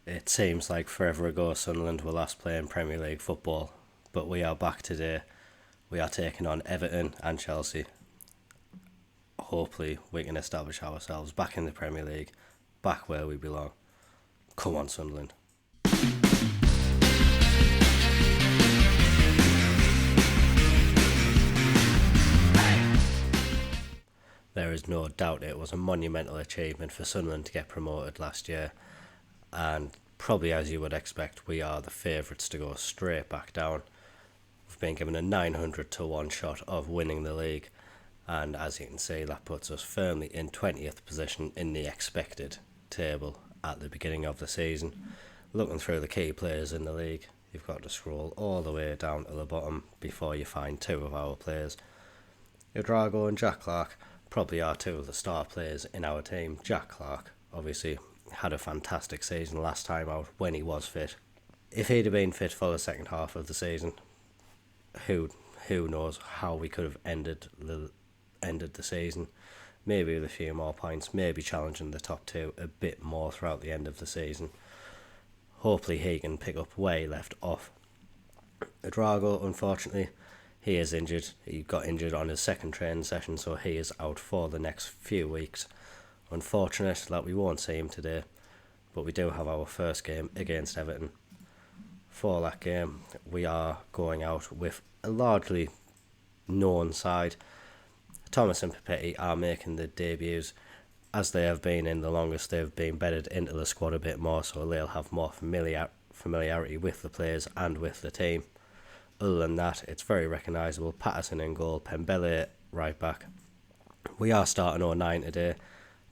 It seems like forever ago Sunderland were last playing Premier League football, but we are back today. We are taking on Everton and Chelsea. Hopefully, we can establish ourselves back in the Premier League, back where we belong. Come on, Sunderland. There is no doubt it was a monumental achievement for Sunderland to get promoted last year, and probably as you would expect, we are the favourites to go straight back down. We've been given a 900 to 1 shot of winning the league, and as you can see, that puts us firmly in 20th position in the expected table at the beginning of the season. Looking through the key players in the league, you've got to scroll all the way down to the bottom before you find two of our players. Udrago and Jack Clark probably are two of the star players in our team. Jack Clark obviously had a fantastic season last time out when he was fit. If he'd have been fit for the second half of the season, who knows how we could have ended the season. Maybe with a few more points, maybe challenging the top two a bit more throughout the end of the season. Hopefully he can pick up where he left off. Udrago, unfortunately, he is injured. He got injured on his second training session, so he is out for the next few weeks. Unfortunate that we won't see him today, but we do have our first game against Everton. For that game, we are going out with a largely known side. Thomas and Papetti are making the debuts. As they have been in the longest, they've been bedded into the squad a bit more, so they'll have more familiarity with the players and with the team. Other than that, it's very recognisable. Patterson in goal, Pembele right back. We are starting 09 today.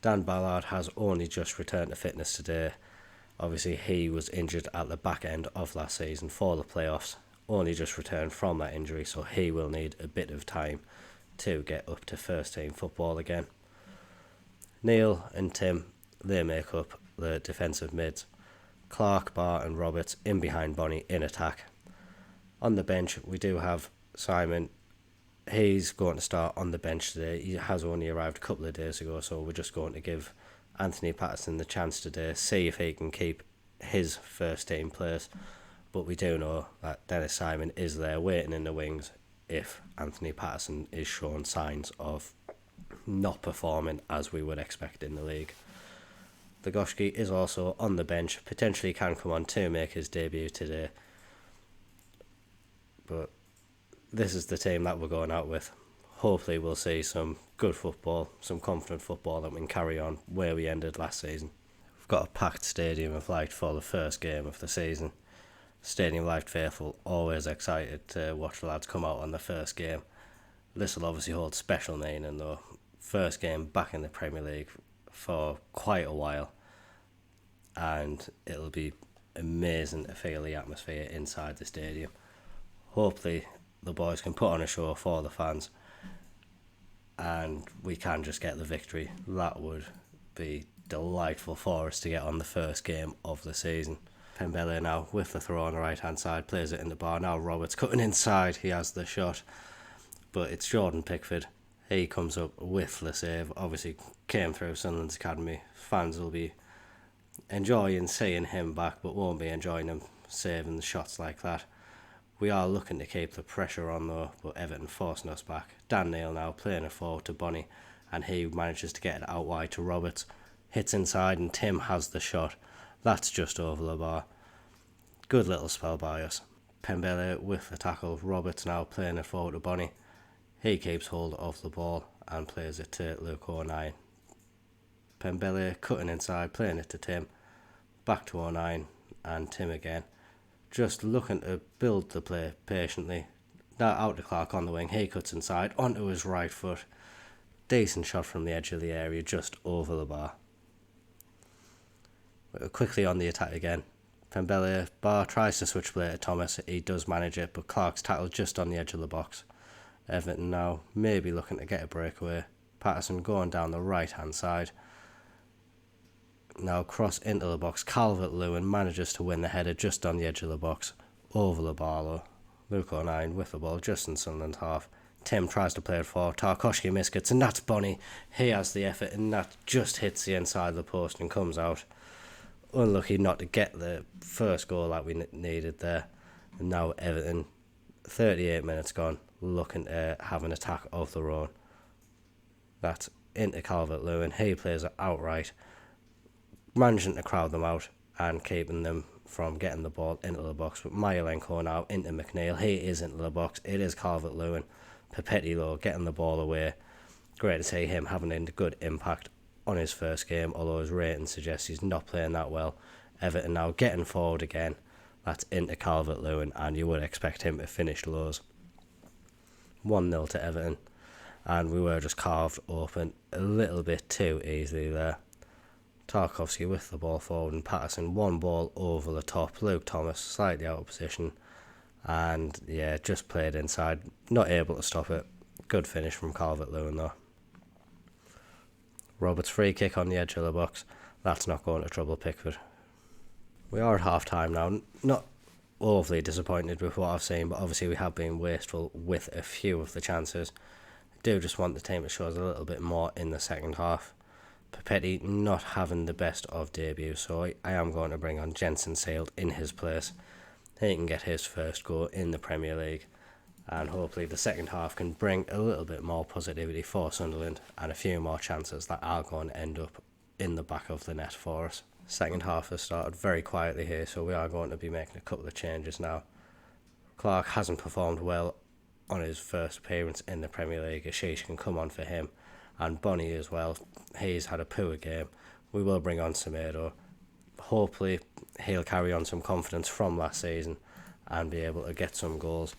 Dan Ballard has only just returned to fitness today. Obviously, he was injured at the back end of last season for the playoffs. Only just returned from that injury, so he will need a bit of time to get up to first team football again. Neil and Tim, they make up the defensive mids. Clark, Barr and Roberts in behind Bonnie in attack. On the bench, we do have Simon. He's going to start on the bench today. He has only arrived a couple of days ago, so we're just going to give Anthony Patterson the chance today, see if he can keep his first team place. But we do know that Dennis Simon is there waiting in the wings if Anthony Patterson is showing signs of not performing as we would expect in the league. Lagoshki is also on the bench, potentially can come on to make his debut today. But this is the team that we're going out with. Hopefully we'll see some good football, some confident football that we can carry on where we ended last season. We've got a packed Stadium of Light for the first game of the season. Stadium of Light faithful, always excited to watch the lads come out on the first game. This will obviously hold special meaning though. First game back in the Premier League for quite a while, and it'll be amazing to feel the atmosphere inside the stadium. Hopefully the boys can put on a show for the fans and we can just get the victory. That would be delightful for us to get on the first game of the season. Pembele now with the throw on the right hand side, plays it in the bar. Now Roberts cutting inside, he has the shot, but it's Jordan Pickford. He comes up with the save. Obviously came through Sunderland's academy. Fans will be enjoying seeing him back, but won't be enjoying him saving the shots like that. We are looking to keep the pressure on though, but Everton forcing us back. Dan Neil now playing it forward to Bonnie, and he manages to get it out wide to Roberts. Hits inside and Tim has the shot. That's just over the bar. Good little spell by us. Pembele with the tackle. Roberts now playing it forward to Bonnie. He keeps hold of the ball and plays it to Luke O'Nien. Pembele cutting inside, playing it to Tim. Back to O'Nien and Tim again. Just looking to build the play patiently. Now out to Clark on the wing. He cuts inside onto his right foot. Decent shot from the edge of the area, just over the bar. Quickly on the attack again. Pembele, Barr tries to switch play to Thomas. He does manage it, but Clark's tackled just on the edge of the box. Everton now maybe looking to get a breakaway. Patterson going down the right hand side. Now cross into the box. Calvert-Lewin manages to win the header just on the edge of the box. Over the bar though. Luke O'Nien with the ball just in Sunderland's half. Tim tries to play it forward. Tarkovsky misgets, and that's Bonnie. He has the effort, and that just hits the inside of the post and comes out. unlucky not to get the first goal that we needed there. And now Everton, 38 minutes gone, looking to have an attack of their own. That's into Calvert-Lewin. He plays it outright, managing to crowd them out and keeping them from getting the ball into the box. But Myelenko now into McNeil. He is into the box. It is Calvert-Lewin. Perpetti getting the ball away. Great to see him having a good impact on his first game, although his rating suggests he's not playing that well. Everton now getting forward again. That's into Calvert-Lewin, and you would expect him to finish lows. 1-0 to Everton, and we were just carved open a little bit too easily there. Tarkowski with the ball forward, and Patterson one ball over the top. Luke Thomas slightly out of position, and just played inside, not able to stop it. Good finish from Calvert-Lewin though. Roberts' free kick on the edge of the box. That's not going to trouble Pickford. We are at half time now. Not overly disappointed with what I've seen, but obviously we have been wasteful with a few of the chances. I do just want the team to show us a little bit more in the second half. Perpetti not having the best of debuts, so I am going to bring on Jensen Sealed in his place. He can get his first goal in the Premier League, and hopefully the second half can bring a little bit more positivity for Sunderland and a few more chances that are going to end up in the back of the net for us. Second half has started very quietly here, so we are going to be making a couple of changes now. Clark hasn't performed well on his first appearance in the Premier League. Ashish can come on for him, and Bonnie as well. He's had a poor game. We will bring on Semedo. Hopefully he'll carry on some confidence from last season and be able to get some goals.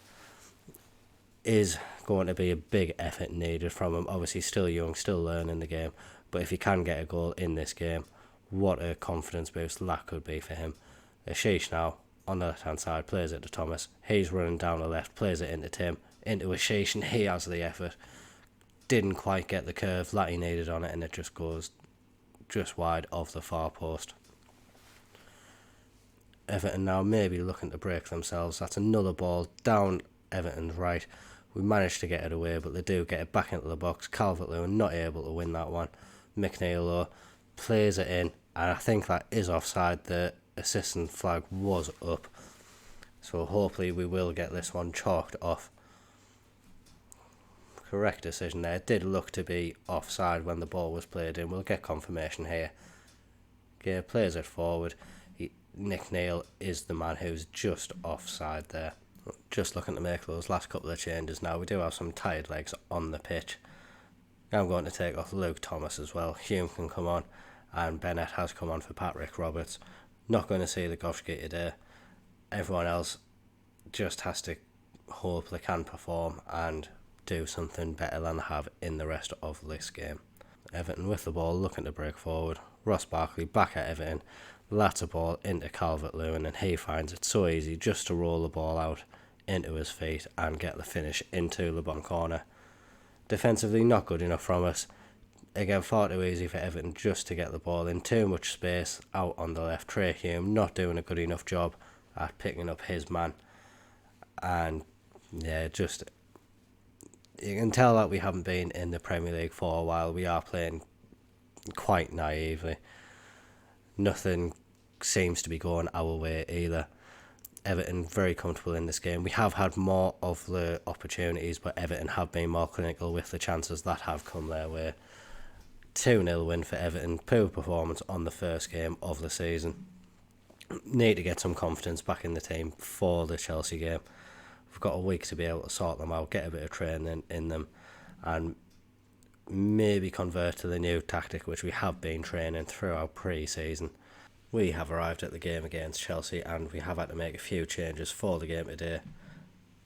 Is going to be a big effort needed from him. Obviously still young, still learning the game, but if he can get a goal in this game, what a confidence boost that could be for him. Ashish now on the left hand side plays it to Thomas. He's running down the left, plays it into Tim, into Ashish, and he has the effort. Didn't quite get the curve that he needed on it, and it just goes just wide of the far post. Everton now maybe looking to break themselves. That's another ball down Everton's right. We managed to get it away, but they do get it back into the box. Calvert-Lewin not able to win that one. McNeil though plays it in, and I think that is offside. The assistant flag was up, so hopefully we will get this one chalked off. Correct decision there. It did look to be offside when the ball was played in. We'll get confirmation here. Okay, plays it forward. Nick Neil is the man who's just offside there. Just looking to make those last couple of changes now. We do have some tired legs on the pitch. I'm going to take off Luke Thomas as well. Hume can come on, and Bennett has come on for Patrick Roberts. Not going to see the Goshki today. Everyone else just has to hope they can perform and do something better than they have in the rest of this game. Everton with the ball, looking to break forward. Ross Barkley back at Everton. That's a ball into Calvert-Lewin, and he finds it so easy just to roll the ball out into his feet and get the finish into the bottom corner. Defensively, not good enough from us. Again, far too easy for Everton just to get the ball in. Too much space out on the left. Trey Hume not doing a good enough job at picking up his man. And just you can tell that we haven't been in the Premier League for a while. We are playing quite naively. Nothing seems to be going our way either. Everton very comfortable in this game. We have had more of the opportunities, but Everton have been more clinical with the chances that have come their way. 2-0 win for Everton. Poor performance on the first game of the season. Need to get some confidence back in the team for the Chelsea game. We've got a week to be able to sort them out, get a bit of training in them, and maybe convert to the new tactic which we have been training throughout pre-season. We have arrived at the game against Chelsea, and we have had to make a few changes for the game today.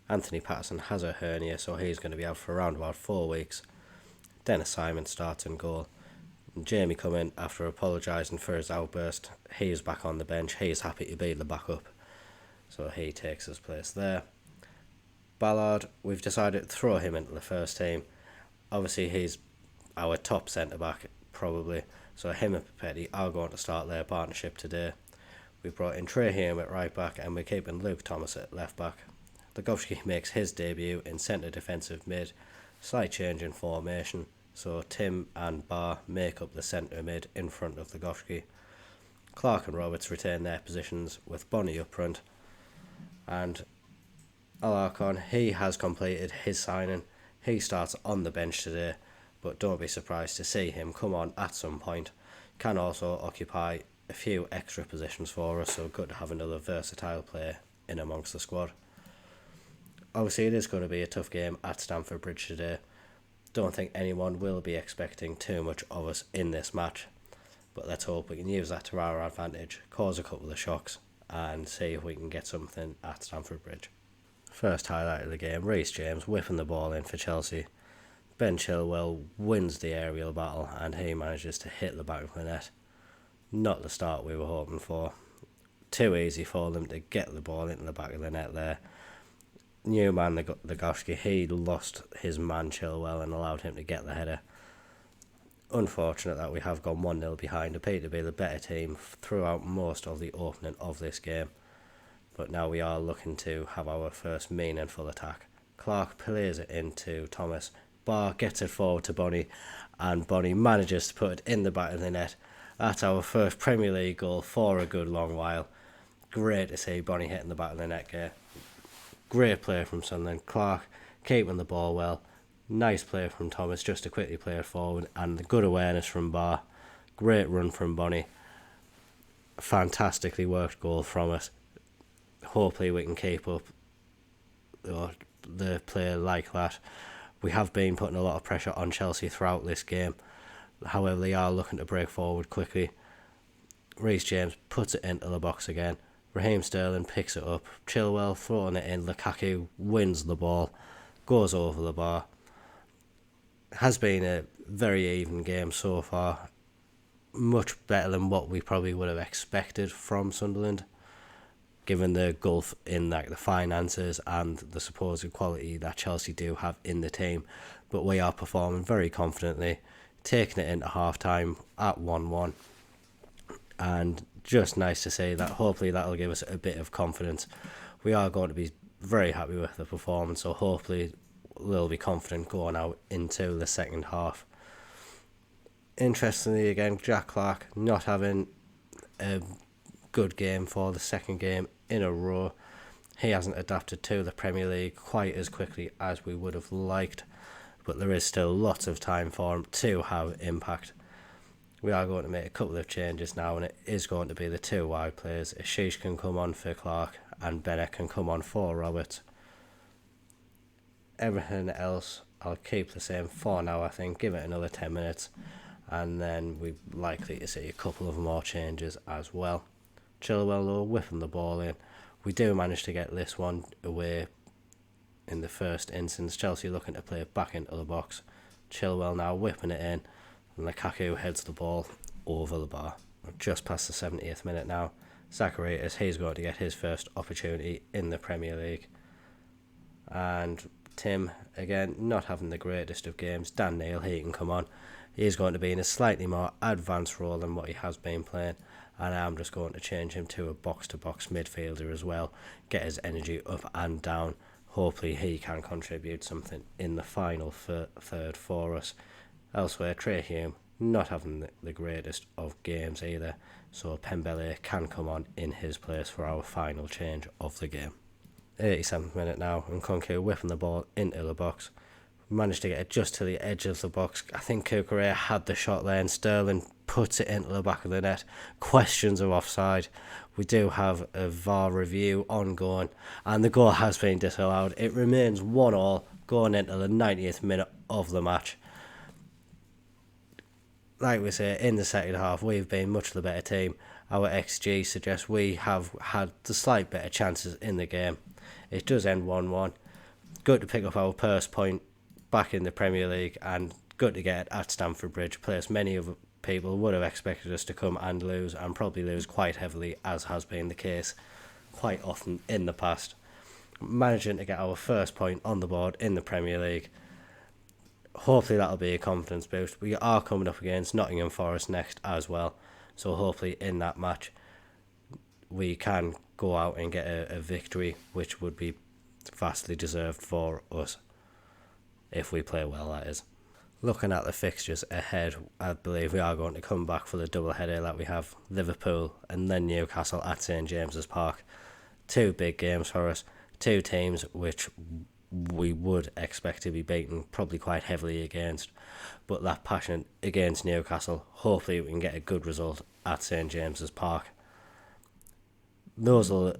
Anthony Patterson has a hernia, so he's going to be out for around about 4 weeks. Dennis Simon starts in goal. And Jamie come in after apologising for his outburst. He's back on the bench. He's happy to be the backup, so he takes his place there. Ballard, we've decided to throw him into the first team. Obviously he's our top centre-back, probably, so him and Pepetti are going to start their partnership today. We've brought in Trey Hume at right back, and we're keeping Luke Thomas at left back. Lugovski makes his debut in centre defensive mid. Slight change in formation, so Tim and Barr make up the centre mid in front of Lugovski. Clark and Roberts retain their positions with Bonnie up front, and Alarcon, he has completed his signing. He starts on the bench today, but don't be surprised to see him come on at some point. Can also occupy a few extra positions for us, so good to have another versatile player in amongst the squad. Obviously, it is going to be a tough game at Stamford Bridge today. Don't think anyone will be expecting too much of us in this match, but let's hope we can use that to our advantage, cause a couple of shocks, and see if we can get something at Stamford Bridge. First highlight of the game, Reece James whipping the ball in for Chelsea. Ben Chilwell wins the aerial battle and he manages to hit the back of the net. Not the start we were hoping for. Too easy for them to get the ball into the back of the net there. New man Nagowski, he lost his man Chilwell and allowed him to get the header. Unfortunate that we have gone 1-0 behind, appear to be the better team throughout most of the opening of this game. But now we are looking to have our first meaningful attack. Clark plays it into Thomas. Barr gets it forward to Bonnie, and Bonnie manages to put it in the back of the net. That's our first Premier League goal for a good long while. Great to see Bonnie hitting the back of the net here. Great play from Sunderland. Clark keeping the ball well. Nice play from Thomas just to quickly play it forward, and the good awareness from Barr. Great run from Bonnie. Fantastically worked goal from us. Hopefully we can keep up the play like that. We have been putting a lot of pressure on Chelsea throughout this game. However, they are looking to break forward quickly. Reece James puts it into the box again. Raheem Sterling picks it up. Chilwell throwing it in. Lukaku wins the ball. Goes over the bar. Has been a very even game so far. Much better than what we probably would have expected from Sunderland, given the gulf in like the finances and the supposed quality that Chelsea do have in the team. But we are performing very confidently, taking it into half-time at 1-1. And just nice to see that. Hopefully that'll give us a bit of confidence. We are going to be very happy with the performance, so hopefully we'll be confident going out into the second half. Interestingly, again, Jack Clark not having a good game for the second game in a row. He hasn't adapted to the Premier League quite as quickly as we would have liked, but there is still lots of time for him to have impact. We are going to make a couple of changes now, and it is going to be the two wide players. Ashish can come on for Clark and Bennett can come on for Roberts. Everything else I'll keep the same for now, I think. Give it another 10 minutes and then we're likely to see a couple of more changes as well. Chilwell though whipping the ball in. We do manage to get this one away in the first instance. Chelsea looking to play it back into the box. Chilwell now whipping it in, and Lukaku heads the ball over the bar. We're just past the 70th minute now. Zacharias, he's going to get his first opportunity in the Premier League. And Tim, again, not having the greatest of games. Dan Neil, he can come on. He's going to be in a slightly more advanced role than what he has been playing, and I'm just going to change him to a box-to-box midfielder as well. Get his energy up and down. Hopefully he can contribute something in the final third for us. Elsewhere, Trey Hume not having the greatest of games either, so Pembele can come on in his place for our final change of the game. 87th minute now, and Nkunku whipping the ball into the box. Managed to get it just to the edge of the box. I think Kukurea had the shot there, and Sterling puts it into the back of the net. Questions of offside. We do have a VAR review ongoing, and the goal has been disallowed. It remains 1-1 going into the 90th minute of the match. Like we say, in the second half, we've been much the better team. Our XG suggests we have had the slight better chances in the game. It does end 1-1. Good to pick up our first point back in the Premier League, and good to get it at Stamford Bridge, place many of people would have expected us to come and lose, and probably lose quite heavily, as has been the case quite often in the past. Managing to get our first point on the board in the Premier League. Hopefully that'll be a confidence boost. We are coming up against Nottingham Forest next as well, so hopefully in that match we can go out and get a victory, which would be vastly deserved for us if we play well, that is. Looking at the fixtures ahead, I believe we are going to come back for the double header that we have Liverpool and then Newcastle at St James's Park. Two big games for us, two teams which we would expect to be beaten probably quite heavily against, but that passion against Newcastle, hopefully we can get a good result at St James's Park. Those will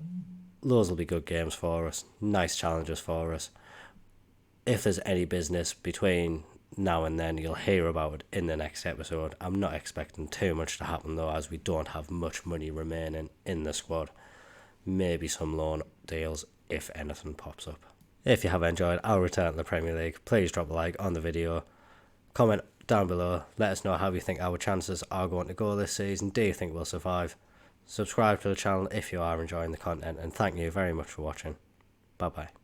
be good games for us, nice challenges for us. If there's any business between now and then, you'll hear about it in the next episode. I'm not expecting too much to happen though, as we don't have much money remaining in the squad. Maybe some loan deals if anything pops up. If you have enjoyed our return to the Premier League, please drop a like on the video. Comment down below, let us know how you think our chances are going to go this season. Do you think we'll survive? Subscribe to the channel if you are enjoying the content, and thank you very much for watching. Bye bye.